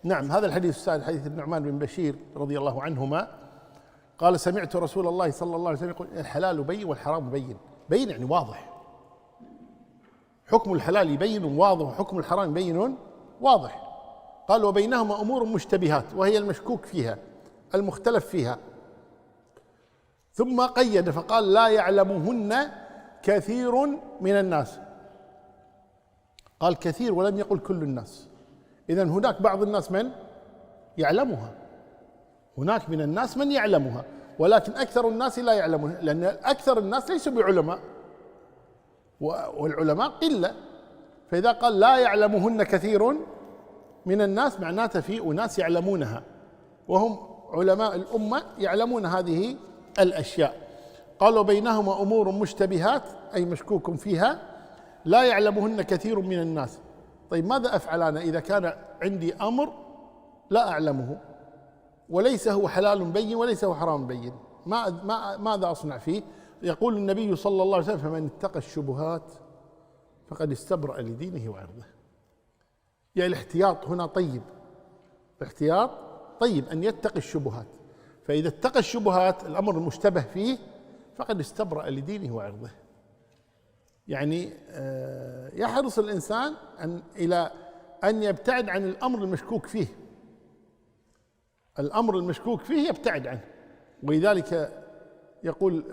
نعم، هذا الحديث السادس حديث النعمان بن بشير رضي الله عنهما قال: سمعت رسول الله صلى الله عليه وسلم يقول: الحلال بين والحرام بين. بين يعني واضح، حكم الحلال بين واضح وحكم الحرام بين واضح. قال: وبينهما أمور مشتبهات وهي المشكوك فيها المختلف فيها. ثم قيد فقال: لا يعلمهن كثير من الناس. قال كثير ولم يقل كل الناس. إذن هناك بعض الناس من يعلمها، هناك من الناس من يعلمها، ولكن أكثر الناس لا يعلمونها، لأن أكثر الناس ليسوا بعلماء، والعلماء قلة. فإذا قال لا يعلمهن كثير من الناس معناته في أناس يعلمونها، وهم علماء الأمة يعلمون هذه الأشياء. قالوا: بينهما أمور مشتبهات أي مشكوك فيها لا يعلمهن كثير من الناس. طيب ماذا أفعل أنا إذا كان عندي أمر لا أعلمه وليس هو حلال بين وليس هو حرام بين؟ ماذا أصنع فيه؟ يقول النبي صلى الله عليه وسلم: فمن اتقى الشبهات فقد استبرأ لدينه وعرضه. يعني الاحتياط هنا طيب، الاحتياط طيب أن يتقي الشبهات، فإذا اتقى الشبهات الأمر المشتبه فيه فقد استبرأ لدينه وعرضه. يعني يحرص الإنسان إلى أن يبتعد عن الأمر المشكوك فيه، الأمر المشكوك فيه يبتعد عنه. ولذلك يقول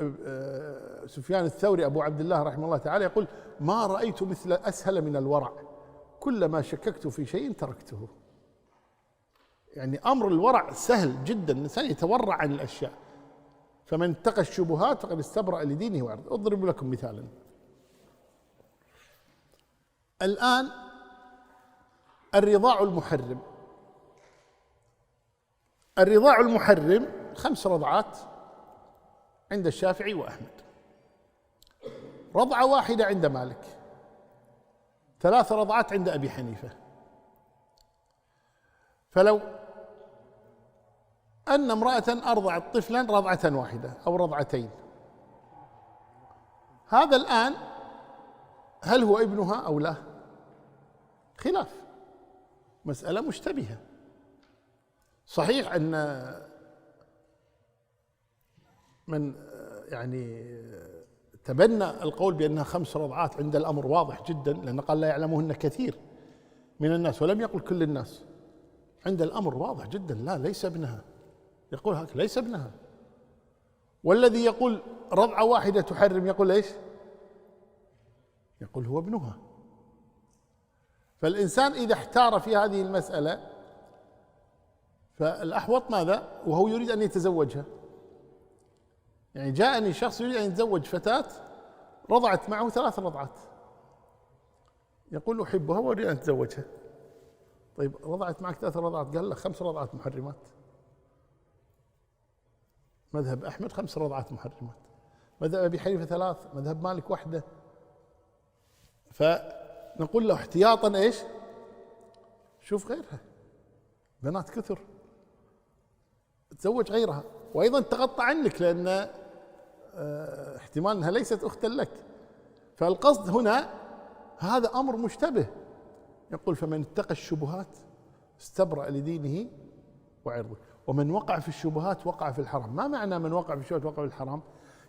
سفيان الثوري أبو عبد الله رحمه الله تعالى يقول: ما رأيت مثل أسهل من الورع، كلما شككت في شيء تركته. يعني أمر الورع سهل جدا، الإنسان يتورع عن الأشياء. فمن اتقى الشبهات فقد استبرأ لدينه وعرضه. أضرب لكم مثالا. الآن الرضاع المحرم، الرضاع المحرم 5 رضعات عند الشافعي وأحمد، رضعة واحدة عند مالك، 3 رضعات عند أبي حنيفة. فلو أن امرأة أرضعت طفلا رضعة واحدة أو رضعتين، هذا الآن هل هو ابنها أو لا؟ خلاف، مسألة مشتبهة. صحيح أن من يعني تبنى القول بأنها 5 رضعات عند الأمر واضح جدا، لأن قال لا يعلمهن كثير من الناس ولم يقل كل الناس. عند الأمر واضح جدا، لا ليس ابنها، يقول هكذا ليس ابنها. والذي يقول رضعة واحدة تحرم يقول ايش؟ يقول هو ابنها. فالإنسان إذا احتار في هذه المسألة فالأحوط ماذا؟ وهو يريد أن يتزوجها. يعني جاءني شخص يريد أن يتزوج فتاة رضعت معه 3 رضعات، يقول أحبها وأريد أن أتزوجها. طيب رضعت معك 3 رضعات، قال له 5 رضعات محرمات. مذهب أحمد 5 رضعات محرمات، مذهب أبي حنيفة 3، مذهب مالك 1. فنقول له احتياطا ايش؟ شوف غيرها، بنات كثر، تزوج غيرها، وأيضا تغطى عنك لأن احتمال أنها ليست أختا لك. فالقصد هنا هذا أمر مشتبه. يقول: فمن اتقى الشبهات استبرأ لدينه وعرضه. ومن وقع في الشبهات وقع في الحرام. ما معنى من وقع في الشبهات وقع في الحرام؟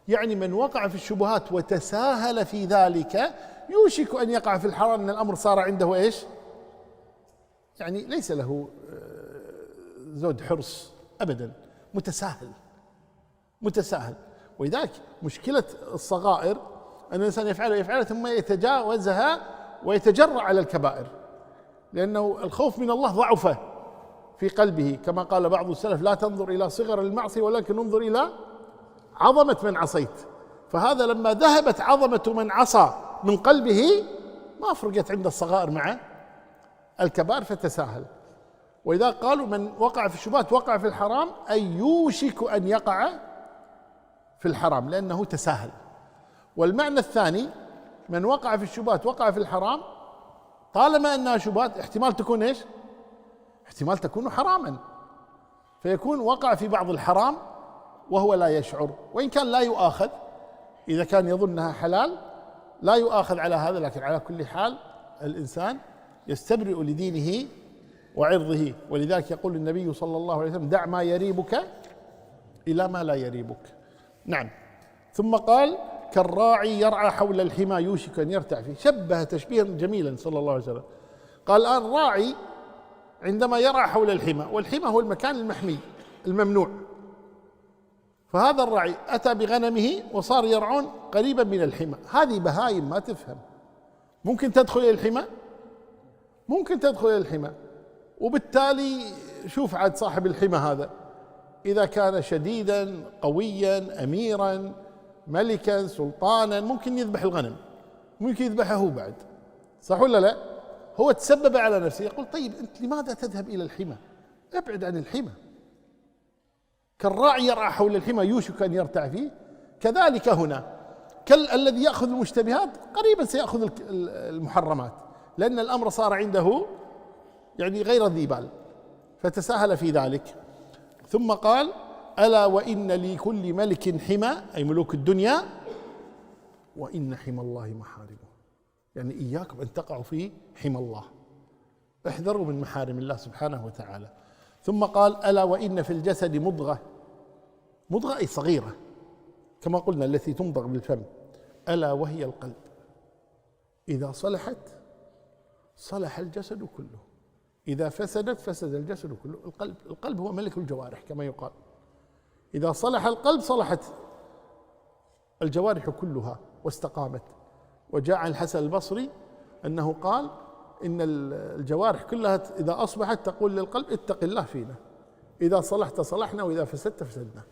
يعني من وقع في الشبهات وتساهل في ذلك يوشك أن يقع في الحرام، أن الأمر صار عنده إيش؟ يعني ليس له زود حرص أبدا، متساهل. ولذلك مشكلة الصغائر أن الإنسان يفعلها ثم يتجاوزها ويتجرأ على الكبائر، لأنه الخوف من الله ضعف في قلبه، كما قال بعض السلف: لا تنظر إلى صغر المعصية ولكن انظر إلى عظمة من عصيت. فهذا لما ذهبت عظمة من عصى من قلبه ما فرقت عند الصغائر مع الكبائر فتساهل. وإذا قالوا من وقع في الشبهات وقع في الحرام، أي يوشك أن يقع في الحرام لأنه تساهل. والمعنى الثاني من وقع في الشبهات وقع في الحرام، طالما أنها شبهات احتمال تكون ايش؟ احتمال تكون حراما، فيكون وقع في بعض الحرام وهو لا يشعر، وإن كان لا يؤاخذ إذا كان يظنها حلال لا يؤاخذ على هذا. لكن على كل حال الإنسان يستبرئ لدينه وعرضه. ولذلك يقول النبي صلى الله عليه وسلم: دع ما يريبك إلى ما لا يريبك. نعم. ثم قال: كالراعي يرعى حول الحمى يوشك أن يرتع فيه. شبه تشبيها جميلا صلى الله عليه وسلم. قال: الآن الراعي عندما يرعى حول الحمى، والحمى هو المكان المحمي الممنوع، فهذا الراعي أتى بغنمه وصار يرعون قريبا من الحمى. هذه بهايم ما تفهم، ممكن تدخل إلى الحمى، ممكن تدخل إلى الحمى. وبالتالي شوف عاد صاحب الحمى هذا إذا كان شديدا قويا أميرا ملكا سلطانا ممكن يذبح الغنم، ممكن يذبحه هو بعد، صح ولا لا؟ هو تسبب على نفسه. يقول: طيب أنت لماذا تذهب إلى الحمى؟ ابعد عن الحمى. كالراعي يرعى حول الحمى يوشك أن يرتع فيه، كذلك هنا الذي يأخذ المشتبهات قريبا سيأخذ المحرمات، لأن الأمر صار عنده يعني غير ذي بال، فتساهل في ذلك. ثم قال: ألا وإن لكل ملك حمى، أي ملوك الدنيا، وإن حمى الله محارمه. يعني إياكم أن تقعوا في حمى الله، احذروا من محارم الله سبحانه وتعالى. ثم قال: ألا وإن في الجسد مضغة، مضغة أي صغيرة كما قلنا التي تمضغ بالفم، ألا وهي القلب، إذا صلحت صلح الجسد كله، إذا فسدت فسد الجسد كله. القلب هو ملك الجوارح كما يقال، إذا صلح القلب صلحت الجوارح كلها واستقامت. وجاء عن الحسن البصري أنه قال: إن الجوارح كلها إذا أصبحت تقول للقلب: اتق الله فينا، إذا صلحت صلحنا وإذا فسدت فسدنا.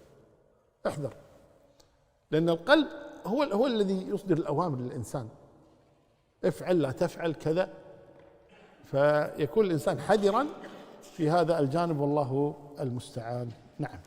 احذر، لأن القلب هو الذي يصدر الأوامر للإنسان، افعل لا تفعل كذا، فيكون الإنسان حذرا في هذا الجانب، والله المستعان. نعم.